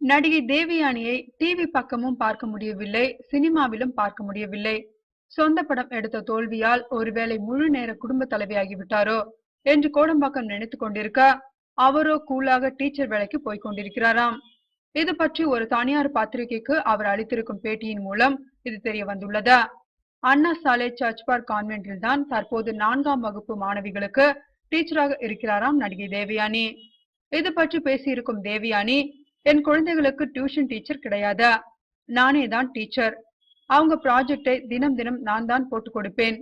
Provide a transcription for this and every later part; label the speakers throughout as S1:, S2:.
S1: நடிகை தேவயானியை டிவி பக்கமும் பார்க்க முடியவில்லை, சினிமாவிலும் பார்க்க முடியவில்லை. சொந்த படம் எடுத்த தோல்வியால் ஒருவேளை முழு நேர குடும்ப தலைவியாகிவிட்டாரோ என்று கோடம்பாக்கம் நினைத்துக் கொண்டிருக்க, அவரோ கூலாக டீச்சர் வேலைக்கு போய்க் கொண்டிருக்கிறாராம். இது பற்றி ஒரு தனியார் பத்திரிகைக்கு அவர் அளித்திருக்கும் பேட்டியின் மூலம் இது தெரிய வந்துள்ளது. அண்ணா சாலை சர்ச் பார்க் கான்வென்டில் தான் தற்போது 4ஆம் வகுப்பு மாணவிகளுக்கு டீச்சராக இருக்கிறாராம் நடிகை தேவயானி. இது பற்றி பேசியிருக்கும் தேவயானி, என் குழந்தைகளுக்கு டியூஷன் டீச்சர் கிடையாது, நானே தான் டீச்சர். அவங்க ப்ராஜெக்டை தினம் தினம் நான் தான் போட்டு கொடுப்பேன்.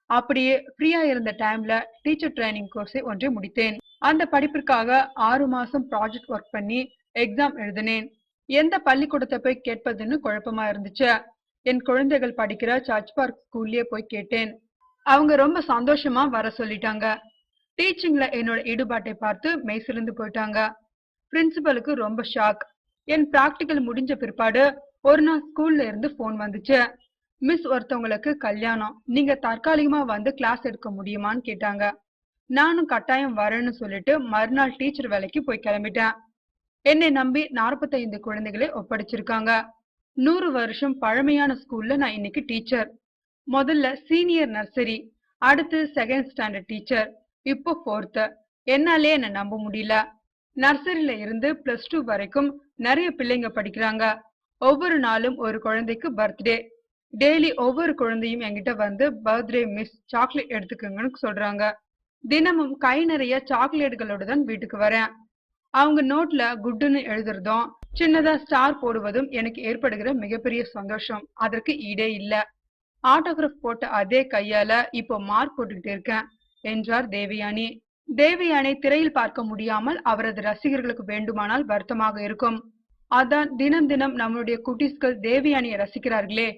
S1: அப்படியே ஃப்ரீயா இருந்த டைம்ல டீச்சர் ட்ரைனிங் கோர்ஸை ஒன்றை முடித்தேன். அந்த படிப்பிற்காக 6 மாசம் ப்ராஜெக்ட் ஒர்க் பண்ணி எக்ஸாம் எழுதினேன். எந்த பள்ளிக்கூடத்தை போய் கேட்பதுன்னு குழப்பமா இருந்துச்சு. என் குழந்தைகள் படிக்கிற சர்ச் பார்க் ஸ்கூல்லயே போய் கேட்டேன். அவங்க ரொம்ப சந்தோஷமா வர சொல்லிட்டாங்க. டீச்சிங்ல என்னோட ஈடுபாட்டை பார்த்து மெய்சிலிருந்து போயிட்டாங்க. பிரின்சிபலுக்கு ரொம்ப ஷாக். என் பிராக்டிகல் முடிஞ்ச பிற்பாடு ஒரு நாள் ஸ்கூல்ல இருந்து போன் வந்துச்சு. மிஸ் ஒருத்தவங்களுக்கு கல்யாணம், நீங்க தற்காலிகமா வந்து கிளாஸ் எடுக்க முடியுமான்னு கேட்டாங்க. நானும் கட்டாயம் வரேன்னு சொல்லிட்டு மறுநாள் டீச்சர் வேலைக்கு போய் கிளம்பிட்டேன். என்னை நம்பி 45 குழந்தைகளை ஒப்படைச்சிருக்காங்க. 100 வருஷம் பழமையான ஸ்கூல்ல நான் இன்னைக்கு டீச்சர். முதல்ல சீனியர் நர்சரி, அடுத்து செகண்ட் ஸ்டாண்டர்ட் டீச்சர், இப்போ 4th. என்னாலே என்ன நம்ப முடியல. நர்சரியில இருந்து +2 வரைக்கும் நிறைய பிள்ளைங்க படிக்கிறாங்க. ஒவ்வொரு நாளும் ஒரு குழந்தைக்கு பர்த்டே. டெய்லி ஒவ்வொரு குழந்தையும் என்கிட்ட வந்து பர்த்டே மிஸ், சாக்லேட் எடுத்துக்கோங்கன்னு சொல்றாங்க. தினமும் கை நிறைய சாக்லேட்டுகளோட தான் வீட்டுக்கு வரேன். அவங்க நோட்ல குட்னு எழுதுறதும் சின்னதா ஸ்டார் போடுவதும் எனக்கு ஏற்படுகிற மிகப்பெரிய சந்தோஷம் அதற்கு ஈடே இல்ல. ஆட்டோகிராஃப் போட்ட அதே கையால இப்போ மார்க் போட்டுக்கிட்டு இருக்கேன் என்றார் தேவயானி. தேவயானை திரையில் பார்க்க முடியாமல் அவரது ரசிகர்களுக்கு வேண்டுமானால் வருத்தமாக இருக்கும். அதான் தினம் தினம் நம்மளுடைய குட்டீஸ்கள் தேவயானியை ரசிக்கிறார்களே.